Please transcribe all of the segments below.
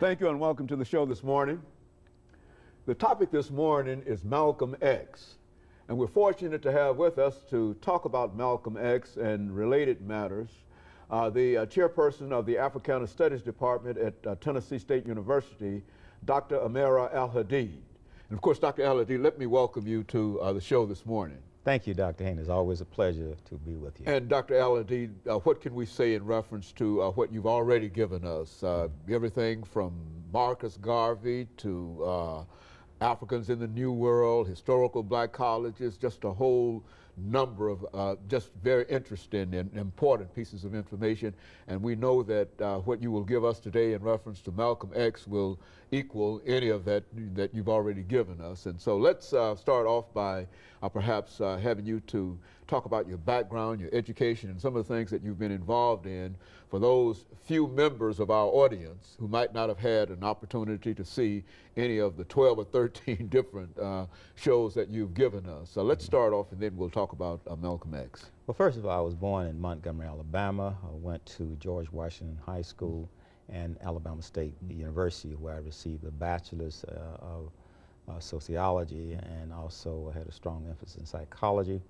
Thank you and welcome to the show this morning. The topic this morning is Malcolm X, and we're fortunate to have with us to talk about Malcolm X and related matters the chairperson of the Africana Studies Department at Tennessee State University, Dr. AAl-Hadid13. And of course, Dr. Al-Hadid, let me welcome you to the show this morning. Thank you, Dr. Haynes. It's always a pleasure to be with you. And Dr. Al-Hadid, what can we say in reference to what you've already given us? Everything from Marcus Garvey to Africans in the New World, historical black colleges, just a whole number of just very interesting and important pieces of information. And we know that what you will give us today in reference to Malcolm X will equal any of that you've already given us. And so let's start off by perhaps having you to talk about your background, your education, and some of the things that you've been involved in for those few members of our audience who might not have had an opportunity to see any of the 12 or 13 different shows that you've given us. So let's start off and then we'll talk about Malcolm X. Well, first of all, I was born in Montgomery, Alabama. I went to George Washington High School and Alabama State University, where I received a bachelor's of sociology, and also had a strong emphasis in psychology.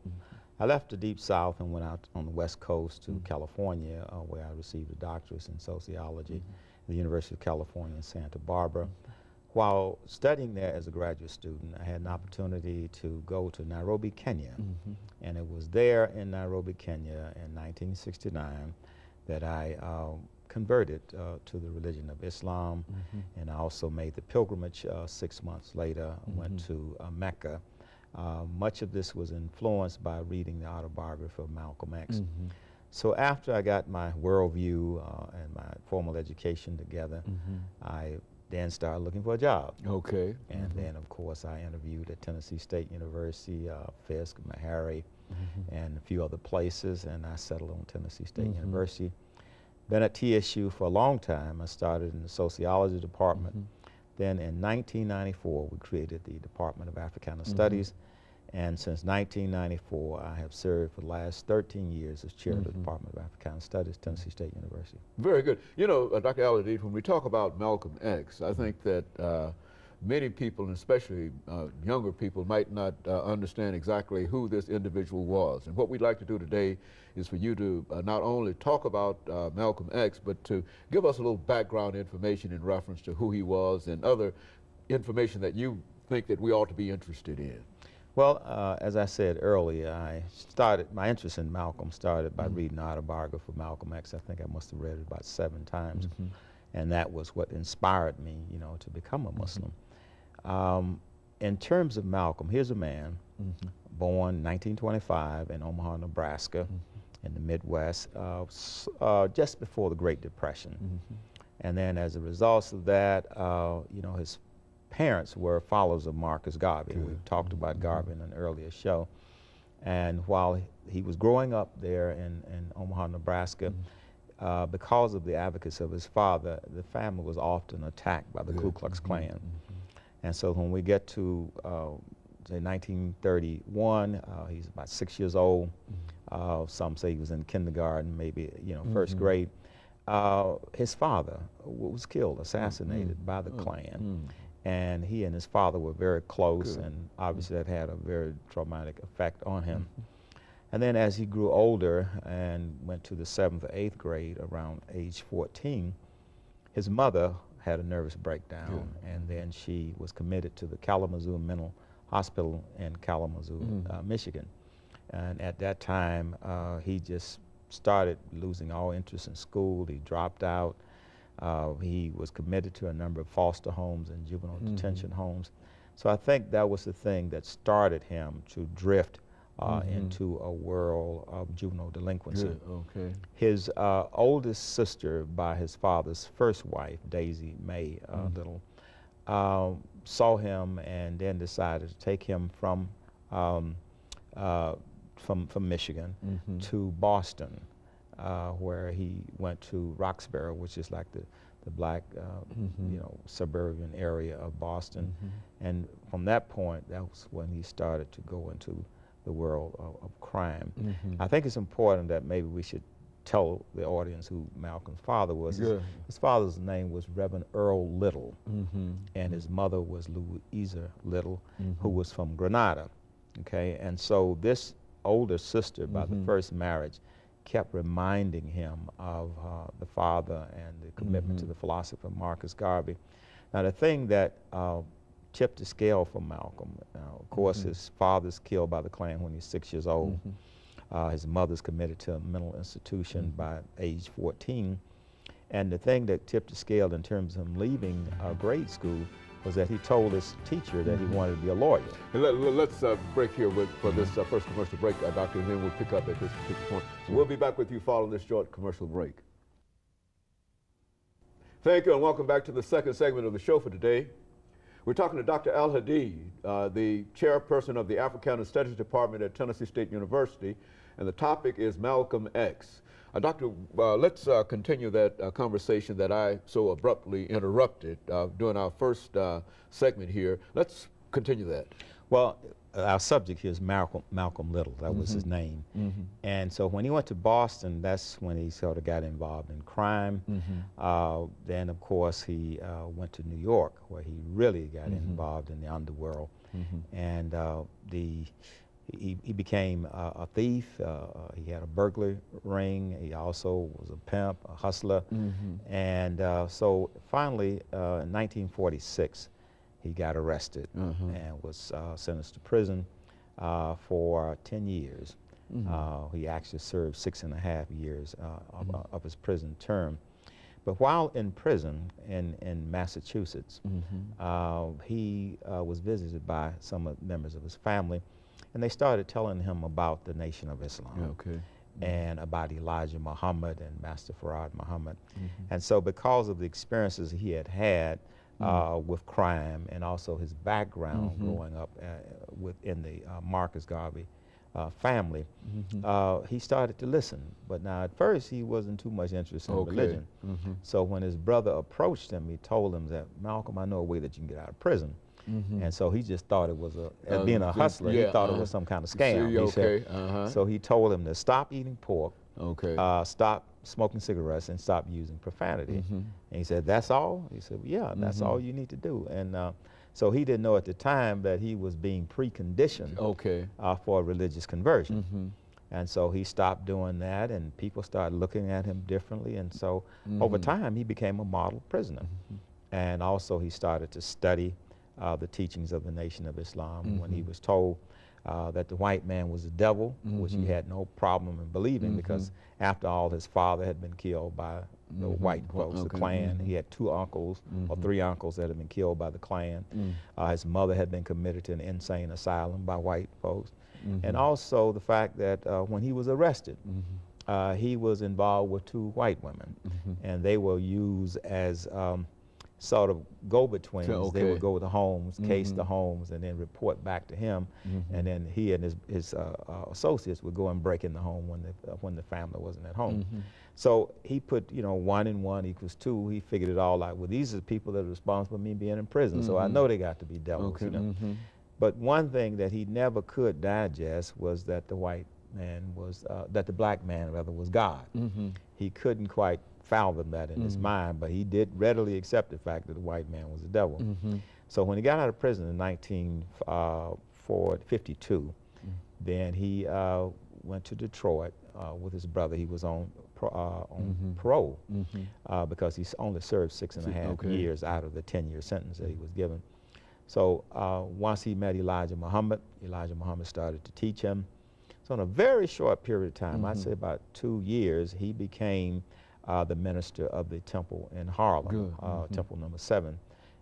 I left the Deep South and went out on the West Coast to California, where I received a doctorate in sociology at the University of California in Santa Barbara. While studying there as a graduate student, I had an opportunity to go to Nairobi, Kenya. And it was there in Nairobi, Kenya in 1969 that I converted to the religion of Islam. And I also made the pilgrimage 6 months later, went to Mecca. Much of this was influenced by reading the autobiography of Malcolm X. So after I got my worldview and my formal education together, I then started looking for a job. Okay. And then, of course, I interviewed at Tennessee State University, Fisk, Meharry, and a few other places, and I settled on Tennessee State University. Been at TSU for a long time. I started in the sociology department. Then in 1994, we created the Department of Africana Studies. And since 1994, I have served for the last 13 years as chair of the Department of Africana Studies, Tennessee State University. Very good. You know, Dr. Al-Hadid, when we talk about Malcolm X, I think that many people, and especially younger people, might not understand exactly who this individual was. And what we'd like to do today is for you to not only talk about Malcolm X, but to give us a little background information in reference to who he was and other information that you think that we ought to be interested in. Well, as I said earlier, my interest in Malcolm started by reading the autobiography of Malcolm X. I think I must have read it about 7 times. And that was what inspired me, you know, to become a Muslim. In terms of Malcolm, here's a man born 1925 in Omaha, Nebraska, in the Midwest, just before the Great Depression. And then as a result of that, you know, his parents were followers of Marcus Garvey. We've talked about Garvey in an earlier show. And while he was growing up there in Omaha, Nebraska, because of the advocacy of his father, the family was often attacked by the Ku Klux Klan. And so when we get to, say, 1931, he's about 6 years old. Some say he was in kindergarten, maybe, you know, first grade. His father was killed, assassinated by the Klan. And he and his father were very close, and obviously that had a very traumatic effect on him. And then as he grew older and went to the 7th or 8th grade, around age 14, his mother had a nervous breakdown, and then she was committed to the Kalamazoo Mental Hospital in Kalamazoo, Michigan. And at that time, he just started losing all interest in school. He dropped out. He was committed to a number of foster homes and juvenile detention homes. So I think that was the thing that started him to drift into a world of juvenile delinquency. His oldest sister, by his father's first wife, Daisy Mae Little, saw him and then decided to take him from Michigan to Boston, where he went to Roxbury, which is like the black, you know, suburban area of Boston. And from that point, that was when he started to go into the world of crime. I think it's important that maybe we should tell the audience who Malcolm's father was. Good. His father's name was Reverend Earl Little, and his mother was Louisa Little, who was from Grenada. Okay, and so this older sister, by the first marriage, kept reminding him of the father and the commitment to the philosopher Marcus Garvey. Now, the thing that tipped the scale for Malcolm, of course, his father's killed by the Klan when he's 6 years old. His mother's committed to a mental institution by age 14. And the thing that tipped the scale in terms of him leaving grade school was that he told his teacher that he wanted to be a lawyer. Let's break here for this first commercial break, Doctor, and then we'll pick up at this particular point. So we'll be back with you following this short commercial break. Thank you, and welcome back to the second segment of the show for today. We're talking to Dr. Al-Hadid, the chairperson of the Africana Studies Department at Tennessee State University, and the topic is Malcolm X. Doctor, let's continue that conversation that I so abruptly interrupted during our first segment here. Let's continue that. Well, our subject here is Malcolm Little. That was his name. And so when he went to Boston, that's when he sort of got involved in crime. Then, of course, he went to New York, where he really got involved in the underworld. And he became a thief. He had a burglary ring. He also was a pimp, a hustler. And so finally, in 1946, he got arrested and was sentenced to prison for 10 years. He actually served 6.5 years of his prison term. But while in prison in Massachusetts, he was visited by some members of his family, and they started telling him about the Nation of Islam. And about Elijah Muhammad and Master Farad Muhammad. And so because of the experiences he had had with crime and also his background growing up within the Marcus Garvey family, he started to listen. But now at first he wasn't too much interested in religion. So when his brother approached him, he told him that, Malcolm, I know a way that you can get out of prison. And so he just thought it was as being a hustler, he thought it was some kind of scam. He said, so he told him to stop eating pork, stop smoking cigarettes, and stop using profanity. And he said, that's all? He said, yeah, that's all you need to do. And so he didn't know at the time that he was being preconditioned for a religious conversion. And so he stopped doing that, and people started looking at him differently. And so over time, he became a model prisoner. And also he started to study the teachings of the Nation of Islam. When he was told that the white man was the devil, which he had no problem in believing, because after all, his father had been killed by the white folks, the Klan. He had 2 uncles or 3 uncles that had been killed by the Klan. His mother had been committed to an insane asylum by white folks. And also the fact that when he was arrested, he was involved with 2 white women, and they were used as sort of go-betweens. They would go to homes, case the homes, and then report back to him, and then he and his associates would go and break in the home when the family wasn't at home. So he put, 1 and 1 equals 2. He figured it all out. Well, these are the people that are responsible for me being in prison, so I know they got to be devils. But one thing that he never could digest was that the white man was, that the black man rather was God. He couldn't quite fathom that in his mind, but he did readily accept the fact that the white man was the devil. So when he got out of prison in 1952, then he went to Detroit with his brother. He was on parole because he only served 6.5 years out of the 10-year sentence that he was given. So once he met Elijah Muhammad started to teach him. So in a very short period of time, I'd say about 2 years, he became the minister of the temple in Harlem, Temple number 7.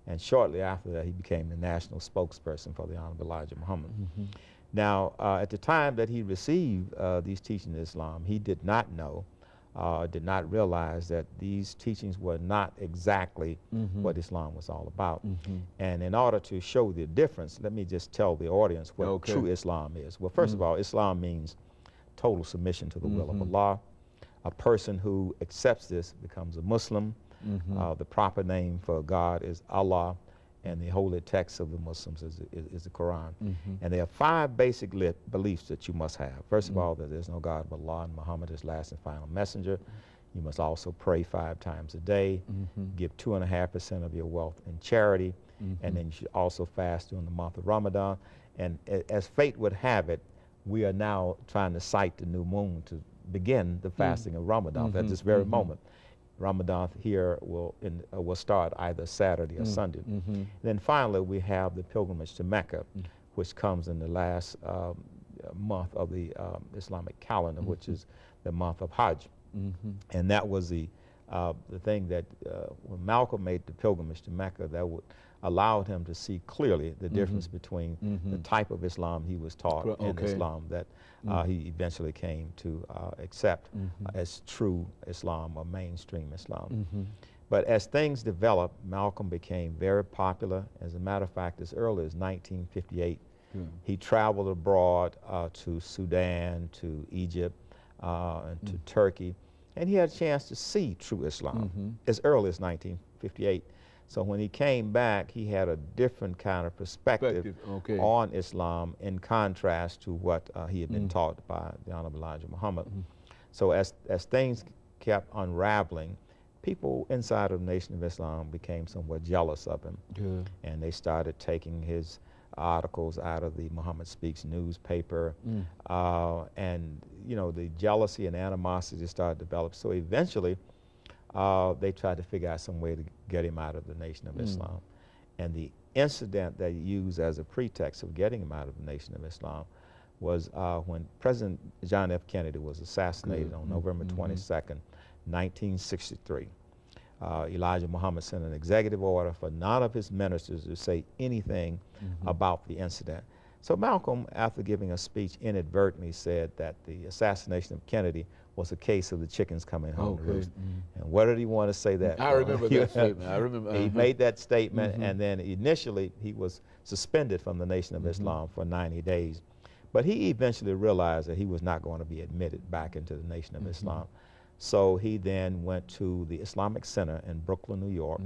And shortly after that, he became the national spokesperson for the Honorable Elijah Muhammad. Now, at the time that he received these teachings of Islam, he did not know, did not realize that these teachings were not exactly what Islam was all about. And in order to show the difference, let me just tell the audience what true Islam is. Well, first of all, Islam means total submission to the will of Allah. A person who accepts this becomes a Muslim. The proper name for God is Allah, and the holy text of the Muslims is the Quran. And there are 5 basic beliefs that you must have. First of all, that there's no God but Allah and Muhammad is last and final messenger. You must also pray 5 times a day, give 2.5% of your wealth in charity, and then you should also fast during the month of Ramadan. And as fate would have it, we are now trying to sight the new moon to begin the fasting of Ramadan at this very moment. Ramadan here will start either Saturday or Sunday. Then finally, we have the pilgrimage to Mecca, which comes in the last month of the Islamic calendar, which is the month of Hajj. And that was the thing that when Malcolm made the pilgrimage to Mecca, that would allowed him to see clearly the difference between the type of Islam he was taught and Islam that he eventually came to accept as true Islam or mainstream Islam. But as things developed, Malcolm became very popular. As a matter of fact, as early as 1958, he traveled abroad to Sudan, to Egypt, and to Turkey, and he had a chance to see true Islam as early as 1958. So when he came back, he had a different kind of perspective on Islam in contrast to what he had been taught by the Honorable Elijah Muhammad. So as things kept unraveling, people inside of the Nation of Islam became somewhat jealous of him. And they started taking his articles out of the Muhammad Speaks newspaper. And, you know, the jealousy and animosity started to develop. So eventually, they tried to figure out some way to get him out of the Nation of Islam. And the incident that he used as a pretext of getting him out of the Nation of Islam was when President John F. Kennedy was assassinated on November 22nd, 1963. Elijah Muhammad sent an executive order for none of his ministers to say anything about the incident. So Malcolm, after giving a speech, inadvertently said that the assassination of Kennedy was a case of the chickens coming home to roost. And what did he want to say that? I remember that statement. I remember. He made that statement, and then initially he was suspended from the Nation of Islam for 90 days. But he eventually realized that he was not going to be admitted back into the Nation of Islam. So he then went to the Islamic Center in Brooklyn, New York,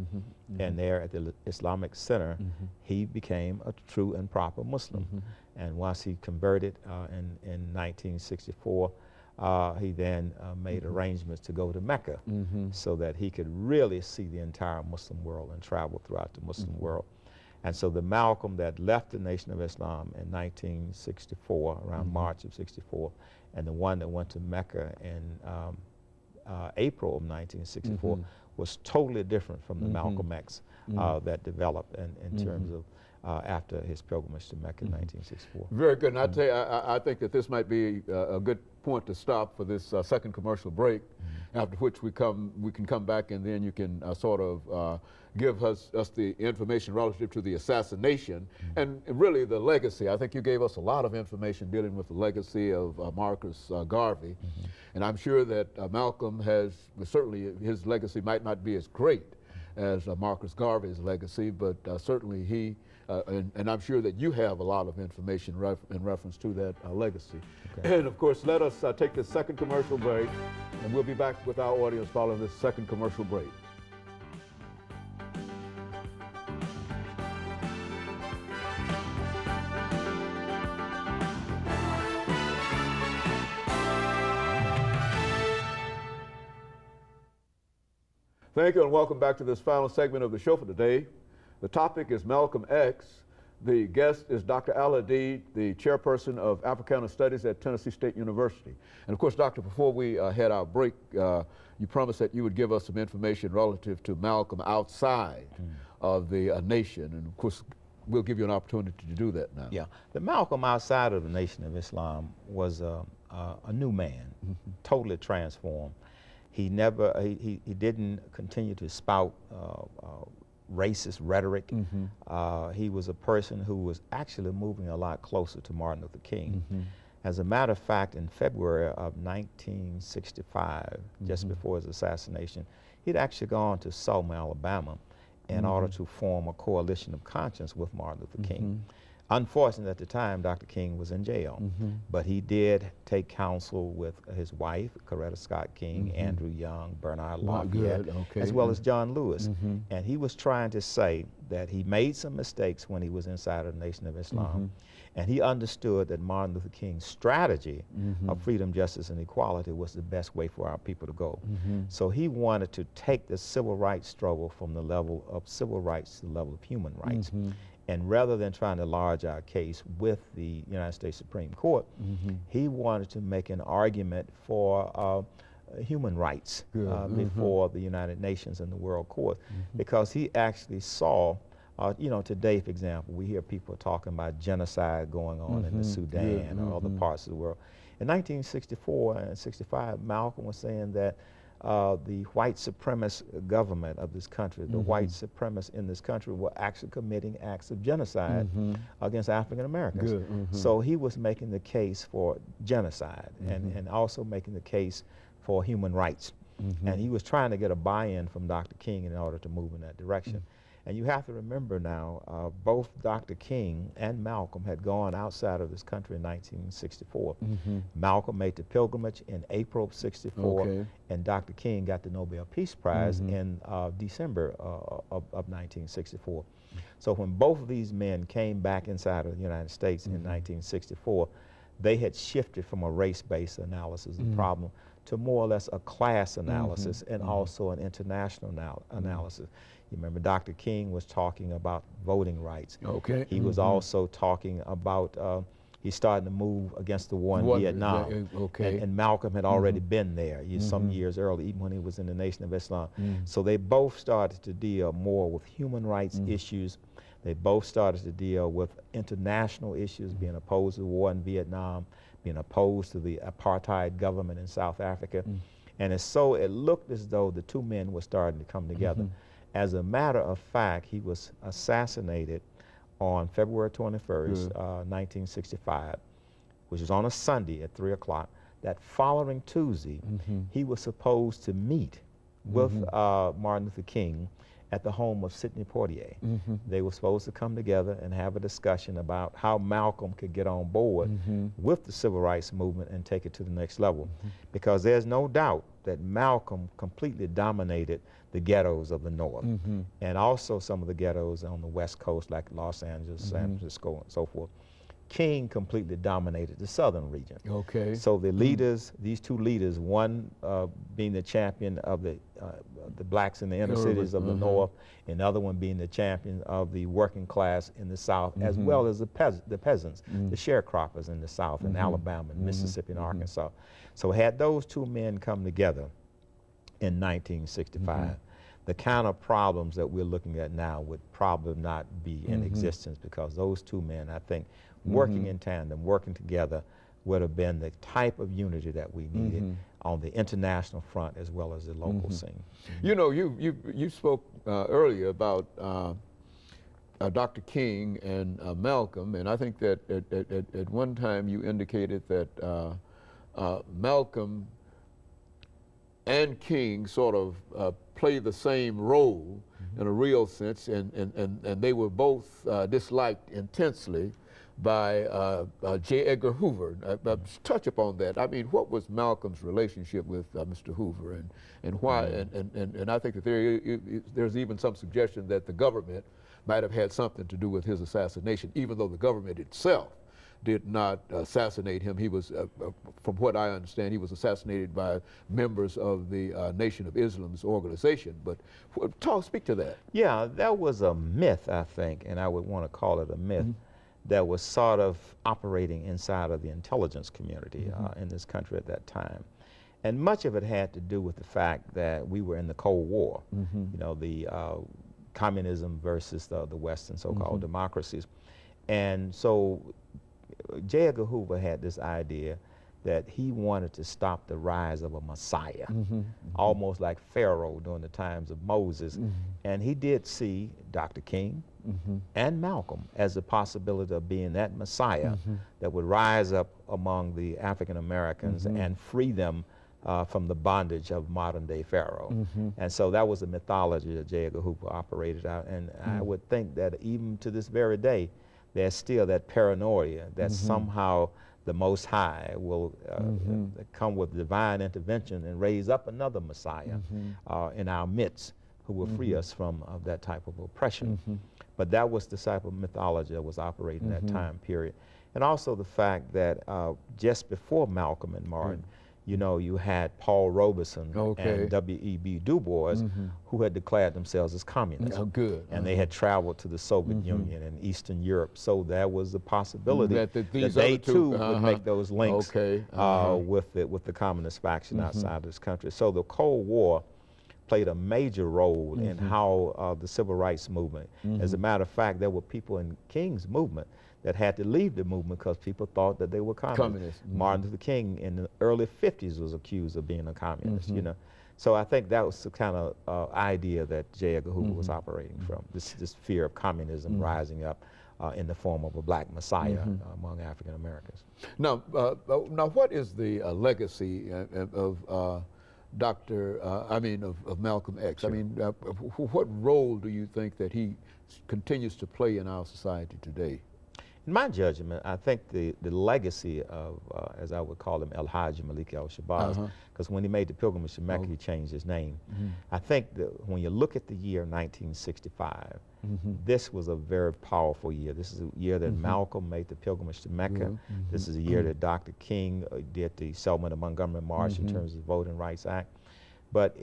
and there at the Islamic Center, he became a true and proper Muslim. And once he converted in 1964, he then made arrangements to go to Mecca so that he could really see the entire Muslim world and travel throughout the Muslim world. And so the Malcolm that left the Nation of Islam in 1964, around March of 64, and the one that went to Mecca in April of 1964 was totally different from the Malcolm X that developed in terms of after his pilgrimage to Mecca in 1964. Very good. And I tell you, I think that this might be a good point to stop for this second commercial break, after which we can come back and then you can sort of give us the information relative to the assassination and really the legacy. I think you gave us a lot of information dealing with the legacy of Marcus Garvey. And I'm sure that Malcolm has, certainly his legacy might not be as great as Marcus Garvey's legacy, but certainly he, and I'm sure that you have a lot of information in reference to that legacy. And of course, let us take this second commercial break, and we'll be back with our audience following this second commercial break. Thank you and welcome back to this final segment of the show for today. The topic is Malcolm X. The guest is Dr. AAl-Hadid, the chairperson of Africana Studies at Tennessee State University. And of course, Doctor, before we had our break, you promised that you would give us some information relative to Malcolm outside of the nation. And of course, we'll give you an opportunity to do that now. Yeah, the Malcolm outside of the Nation of Islam was a new man, totally transformed. He didn't continue to spout racist rhetoric. He was a person who was actually moving a lot closer to Martin Luther King. As a matter of fact, in February of 1965, just before his assassination, he'd actually gone to Selma, Alabama in order to form a coalition of conscience with Martin Luther King. Unfortunately, at the time, Dr. King was in jail, but he did take counsel with his wife, Coretta Scott King, Andrew Young, Bernard Lafayette, as well as John Lewis. And he was trying to say that he made some mistakes when he was inside of the Nation of Islam, and he understood that Martin Luther King's strategy of freedom, justice, and equality was the best way for our people to go. So he wanted to take the civil rights struggle from the level of civil rights to the level of human rights. And rather than trying to lodge our case with the United States Supreme Court, he wanted to make an argument for human rights before the United Nations and the World Court, because he actually saw, you know, today, for example, we hear people talking about genocide going on in the Sudan or other parts of the world. In 1964 and 65, Malcolm was saying that the white supremacist government of this country, the white supremacists in this country were actually committing acts of genocide against African Americans. So he was making the case for genocide and also making the case for human rights. And he was trying to get a buy-in from Dr. King in order to move in that direction. And you have to remember now, both Dr. King and Malcolm had gone outside of this country in 1964. Malcolm made the pilgrimage in April of '64, and Dr. King got the Nobel Peace Prize in December of 1964. So when both of these men came back inside of the United States in 1964, they had shifted from a race-based analysis of the problem to more or less a class analysis and also an international analysis. You remember Dr. King was talking about voting rights. He was also talking about, he started to move against the war in Vietnam. And Malcolm had already been there some years early, even when he was in the Nation of Islam. So they both started to deal more with human rights issues. They both started to deal with international issues, being opposed to the war in Vietnam, being opposed to the apartheid government in South Africa. And so it looked as though the two men were starting to come together. As a matter of fact, he was assassinated on February 21st, 1965, which was on a Sunday at 3 o'clock. That following Tuesday, he was supposed to meet with Martin Luther King at the home of Sidney Poitier. They were supposed to come together and have a discussion about how Malcolm could get on board with the civil rights movement and take it to the next level. Because there's no doubt that Malcolm completely dominated the ghettos of the North, and also some of the ghettos on the West Coast, like Los Angeles, San Francisco, and so forth. King completely dominated the southern region. So the leaders, these two leaders, one being the champion of the blacks in the inner cities of the North, and the other one being the champion of the working class in the South, as well as the peasants, the sharecroppers in the South, in Alabama, and Mississippi, and Arkansas. So had those two men come together in 1965, the kind of problems that we're looking at now would probably not be in existence, because those two men, I think, working in tandem, working together, would have been the type of unity that we needed on the international front as well as the local scene. You know, you spoke earlier about Dr. King and Malcolm, and I think that at one time you indicated that Malcolm and King sort of play the same role in a real sense, and they were both disliked intensely by J. Edgar Hoover. Touch upon that. I mean, what was Malcolm's relationship with Mr. Hoover, and why? And I think that there's even some suggestion that the government might have had something to do with his assassination, even though the government itself did not assassinate him. He was, from what I understand, he was assassinated by members of the Nation of Islam's organization. But speak to that. Yeah, that was a myth, I think, and I would want to call it a myth, that was sort of operating inside of the intelligence community in this country at that time. And much of it had to do with the fact that we were in the Cold War, you know, the communism versus the Western so-called democracies. And so J. Edgar Hoover had this idea that he wanted to stop the rise of a Messiah, almost like Pharaoh during the times of Moses. And he did see Dr. King and Malcolm as a possibility of being that Messiah that would rise up among the African Americans and free them from the bondage of modern-day Pharaoh. And so that was the mythology that J. Edgar Hoover operated out. And I would think that even to this very day, there's still that paranoia that somehow the Most High will come with divine intervention and raise up another Messiah in our midst who will free us from that type of oppression. But that was the type of mythology that was operating that time period. And also the fact that just before Malcolm and Martin, you know, you had Paul Robeson and W.E.B. Du Bois who had declared themselves as communists. Oh, good. And they had traveled to the Soviet Union and Eastern Europe. So there was a possibility that they too would make those links with the communist faction outside of this country. So the Cold War played a major role in how the civil rights movement. As a matter of fact, there were people in King's movement that had to leave the movement because people thought that they were communists. Martin Luther King in the early 50s was accused of being a communist, you know. So I think that was the kind of idea that J. Edgar Hoover was operating from, this fear of communism rising up in the form of a black messiah among African Americans. Now, what is the legacy of of Malcolm X? Sure. I mean, what role do you think that he continues to play in our society today? In my judgment, I think the legacy of, as I would call him, El-Hajj Malik El-Shabazz, because when he made the pilgrimage to Mecca, he changed his name. I think that when you look at the year 1965, this was a very powerful year. This is a year that Malcolm made the pilgrimage to Mecca. This is a year that Dr. King did the Selma to Montgomery March in terms of the Voting Rights Act. But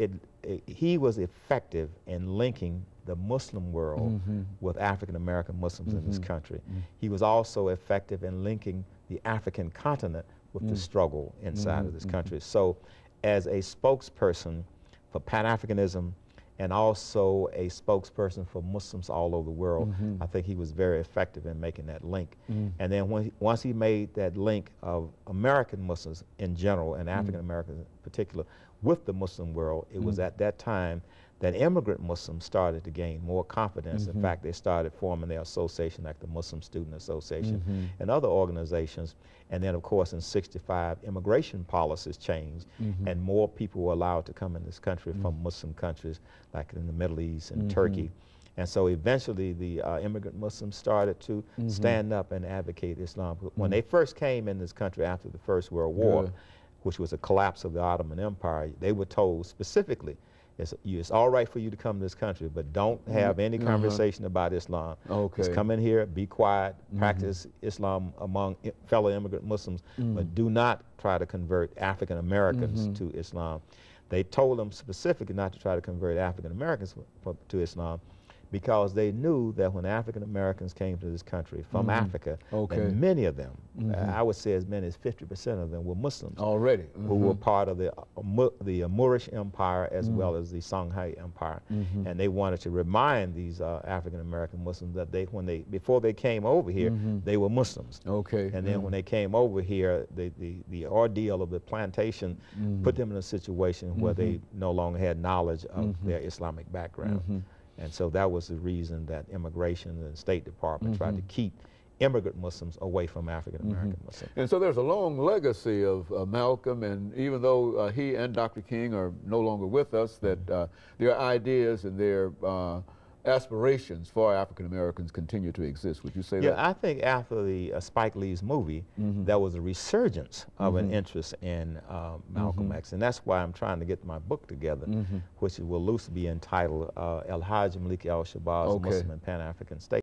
he was effective in linking the Muslim world with African-American Muslims in this country. He was also effective in linking the African continent with the struggle inside of this country. So as a spokesperson for Pan-Africanism and also a spokesperson for Muslims all over the world, I think he was very effective in making that link. And then once he made that link of American Muslims in general and African-Americans in particular with the Muslim world, it was at that time that immigrant Muslims started to gain more confidence. In fact, they started forming their association like the Muslim Student Association and other organizations. And then, of course, in '65, immigration policies changed and more people were allowed to come in this country from Muslim countries like in the Middle East and Turkey. And so eventually the immigrant Muslims started to stand up and advocate Islam. When they first came in this country after the First World War, which was a collapse of the Ottoman Empire, they were told specifically, it's all right for you to come to this country, but don't have any conversation about Islam. Just come in here, be quiet, practice Islam among fellow immigrant Muslims, but do not try to convert African Americans to Islam. They told them specifically not to try to convert African Americans to Islam because they knew that when African Americans came to this country from Africa, and many of them, I would say as many as 50% of them were Muslims already, who were part of the Moorish Empire as well as the Songhai Empire, and they wanted to remind these African American Muslims that before they came over here, they were Muslims. And then when they came over here, the ordeal of the plantation put them in a situation where they no longer had knowledge of their Islamic background. And so that was the reason that immigration and the State Department tried to keep immigrant Muslims away from African-American Muslims. And so there's a long legacy of Malcolm, and even though he and Dr. King are no longer with us, that their ideas and their aspirations for African-Americans continue to exist. Would you say that? Yeah, I think after the Spike Lee's movie, there was a resurgence of an interest in Malcolm X, and that's why I'm trying to get my book together, which will loosely be entitled El-Hajj Malik El-Shabazz, Muslim and Pan-African State.